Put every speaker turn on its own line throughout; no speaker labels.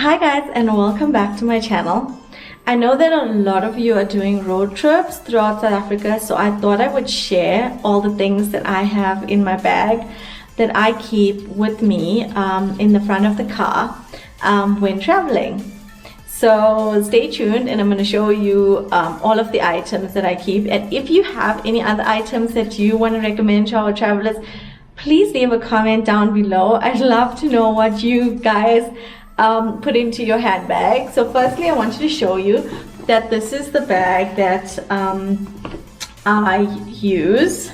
Hi guys, and welcome back to my channel. I know that a lot of you are doing road trips throughout South Africa, so I thought I would share all the things that I have in my bag that I keep with me in the front of the car when traveling. So stay tuned and I'm going to show you all of the items that I keep. And if you have any other items that you want to recommend to our travelers, please leave a comment down below. I'd love to know what you guys put into your handbag. So firstly, I wanted to show you that this is the bag that I use.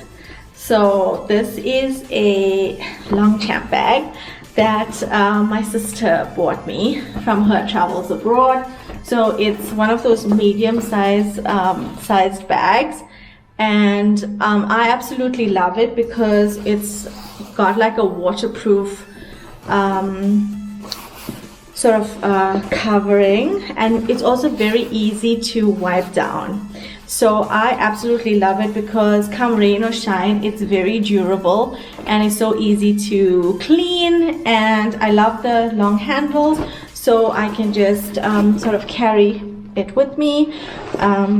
So this is a long champ bag that my sister bought me from her travels abroad. So it's one of those medium sized bags, and I absolutely love it because it's got like a waterproof sort of covering, and it's also very easy to wipe down. So I absolutely love it because come rain or shine, it's very durable and it's so easy to clean, and I love the long handles so I can just sort of carry it with me.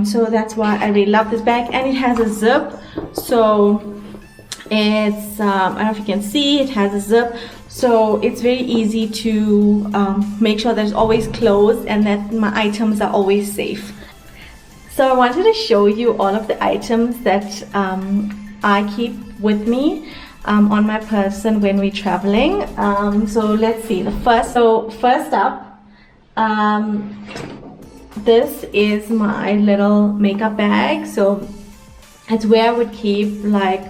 So that's why I really love this bag, and it has a zip. So it's I don't know if you can see, it has a zip, so it's very easy to make sure that it's always closed and that my items are always safe. So I wanted to show you all of the items that I keep with me on my person when we're traveling. So let's see, first up, this is my little makeup bag. So it's where I would keep like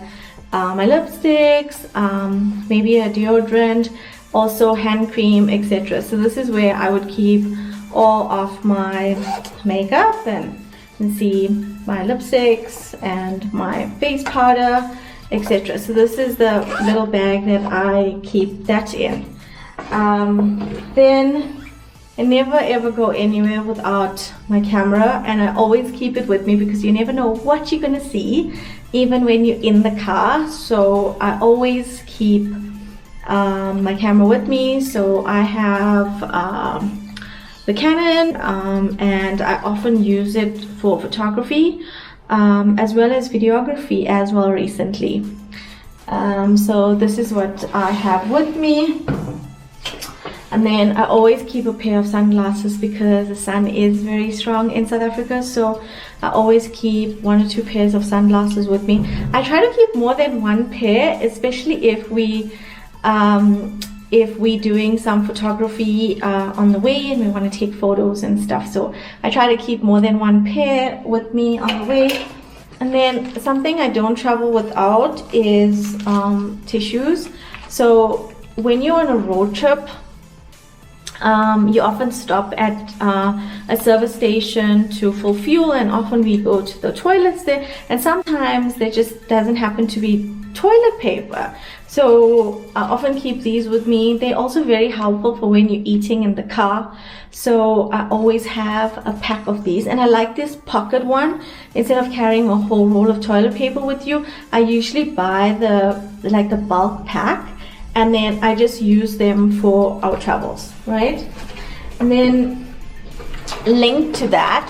my lipsticks, maybe a deodorant, also hand cream, etc. So this is where I would keep all of my makeup, and you can see my lipsticks and my face powder, etc. So this is the little bag that I keep that in. Then I never ever go anywhere without my camera, and I always keep it with me because you never know what you're gonna see even when you're in the car. So I always keep my camera with me. So I have the Canon, and I often use it for photography as well as videography as well recently. So this is what I have with me. And then I always keep a pair of sunglasses because the sun is very strong in South Africa, so I always keep 1 or 2 pairs of sunglasses with me. I try to keep more than 1 pair, especially if we doing some photography on the way and we want to take photos and stuff. So I try to keep more than 1 pair with me on the way. And then something I don't travel without is tissues. So when you're on a road trip, you often stop at a service station to fill fuel, and often we go to the toilets there, and sometimes there just doesn't happen to be toilet paper. So I often keep these with me. They're also very helpful for when you're eating in the car. So I always have a pack of these, and I like this pocket one. Instead of carrying a whole roll of toilet paper with you, I usually buy the bulk pack, and then I just use them for our travels, right? And then linked to that,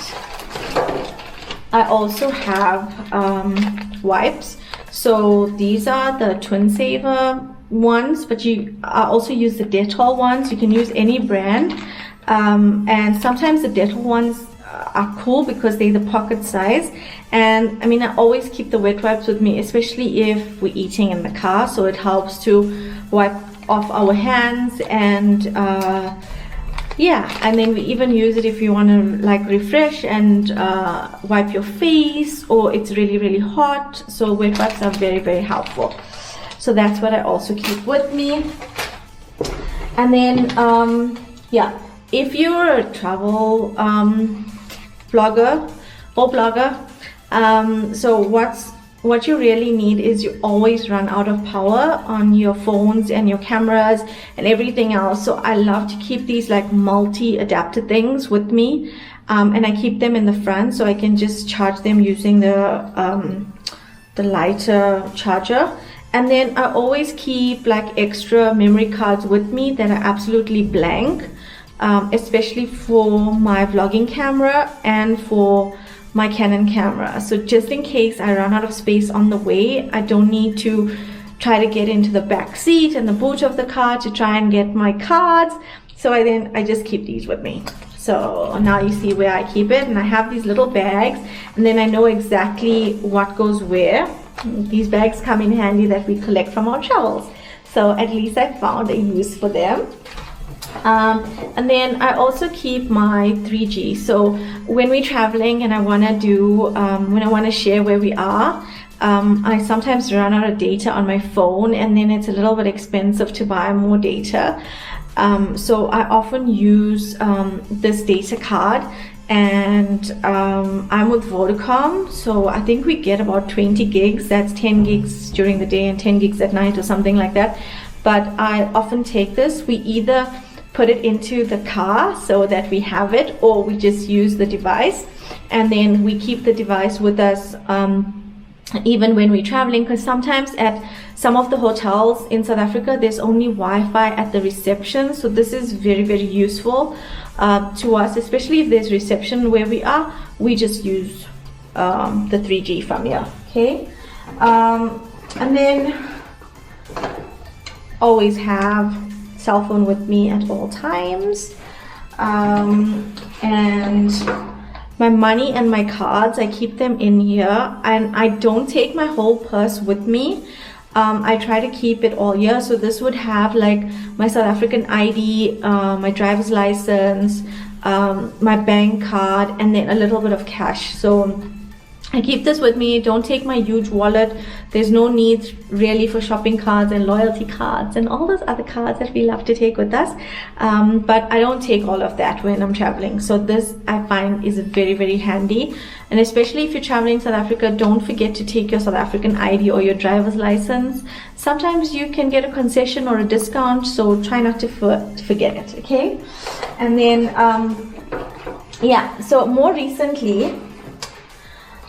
I also have wipes. So these are the Twin Saver ones, but I also use the Dettol ones. You can use any brand, and sometimes the Dettol ones are cool because they're the pocket size. And I mean, I always keep the wet wipes with me, especially if we're eating in the car, so it helps to wipe off our hands. And yeah, and then we even use it if you want to like refresh and wipe your face, or it's really hot. So wet wipes are very helpful. So that's what I also keep with me. And then yeah, if you're a travel vlogger or blogger, so what you really need is you always run out of power on your phones and your cameras and everything else. So I love to keep these like multi-adapter things with me, and I keep them in the front so I can just charge them using the lighter charger. And then I always keep like extra memory cards with me that are absolutely blank. especially for my vlogging camera and for my Canon camera. So just in case I run out of space on the way, I don't need to try to get into the back seat and the boot of the car to try and get my cards. So I just keep these with me. So now you see where I keep it, and I have these little bags, and then I know exactly what goes where. These bags come in handy that we collect from our travels. So at least I found a use for them. And then I also keep my 3G. So when we're traveling and I want to do, when I want to share where we are, I sometimes run out of data on my phone, and then it's a little bit expensive to buy more data. So I often use this data card, and I'm with Vodacom, so I think we get about 20 gigs. That's 10 gigs during the day and 10 gigs at night or something like that. But I often take this. We either put it into the car so that we have it, or we just use the device, and then we keep the device with us even when we're traveling, because sometimes at some of the hotels in South Africa there's only Wi-Fi at the reception. So this is very, very useful to us, especially if there's reception where we are. We just use the 3G from here. Okay, and then always have cell phone with me at all times, and my money and my cards, I keep them in here, and I don't take my whole purse with me. I try to keep it all here. So this would have like my South African ID, my driver's license, my bank card, and then a little bit of cash. So I keep this with me. Don't take my huge wallet. There's no need really for shopping cards and loyalty cards and all those other cards that we love to take with us. But I don't take all of that when I'm traveling. So this I find is very, very handy. And especially if you're traveling South Africa, don't forget to take your South African ID or your driver's license. Sometimes you can get a concession or a discount, so try not to forget it, okay? And then, yeah, so more recently,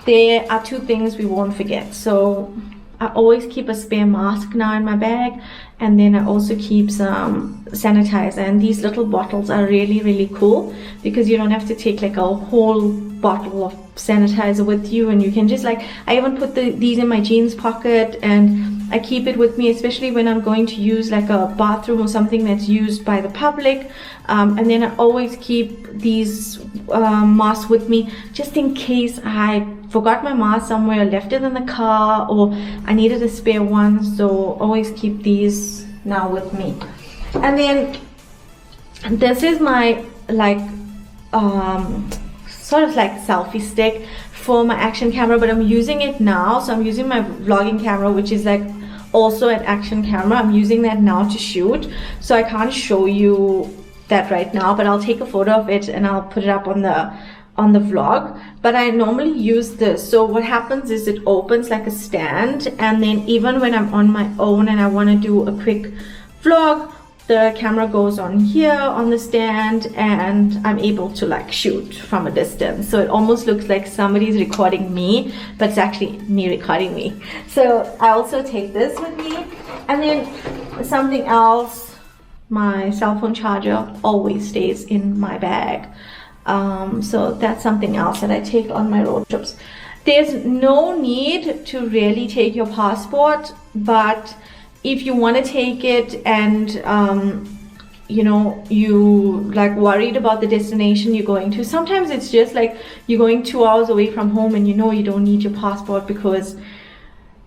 there are two things we won't forget. So I always keep a spare mask now in my bag, and then I also keep some sanitizer, and these little bottles are really, really cool because you don't have to take like a whole bottle of sanitizer with you, and you can just like, I even put these in my jeans pocket, and I keep it with me, especially when I'm going to use like a bathroom or something that's used by the public. And then I always keep these masks with me just in case I forgot my mask somewhere, left it in the car, or I needed a spare one. So always keep these now with me. And then this is my like sort of like selfie stick for my action camera, but I'm using it now. So I'm using my vlogging camera, which is like also an action camera. I'm using that now to shoot, so I can't show you that right now, but I'll take a photo of it and I'll put it up on the vlog. But I normally use this. So what happens is it opens like a stand, and then even when I'm on my own and I want to do a quick vlog, the camera goes on here on the stand, and I'm able to like shoot from a distance. So it almost looks like somebody's recording me, but it's actually me recording me. So I also take this with me. And then something else, my cell phone charger always stays in my bag. So that's something else that I take on my road trips. There's no need to really take your passport, but if you want to take it and you know, you like worried about the destination you're going to, sometimes it's just like you're going 2 hours away from home and you know you don't need your passport because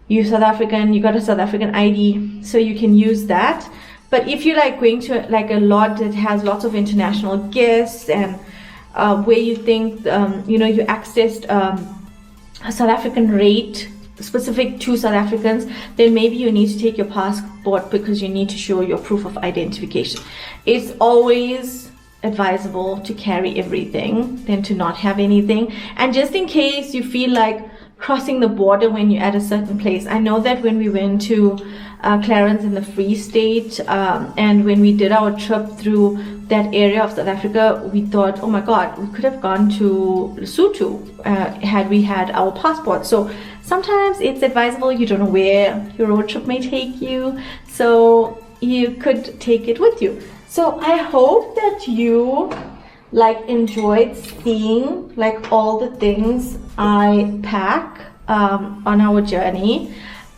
you're South African, you got a South African ID, so you can use that. But if you're like going to like a lot that has lots of international guests, and where you think you know, you accessed a South African rate specific to South Africans, then maybe you need to take your passport because you need to show your proof of identification. It's always advisable to carry everything than to not have anything. And just in case you feel like crossing the border when you're at a certain place. I know that when we went to Clarence in the Free State, and when we did our trip through that area of South Africa, we thought, oh my God, we could have gone to Lesotho had we had our passport. So sometimes it's advisable, you don't know where your road trip may take you, so you could take it with you. So I hope that you like enjoyed seeing like all the things I pack on our journey,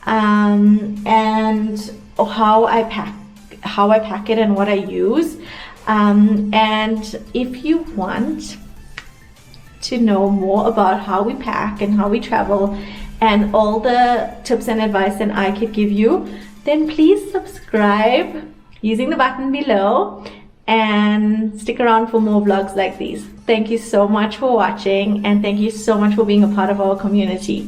and how I pack it and what I use. And if you want to know more about how we pack and how we travel and all the tips and advice that I could give you, then please subscribe using the button below and stick around for more vlogs like these. Thank you so much for watching, and thank you so much for being a part of our community.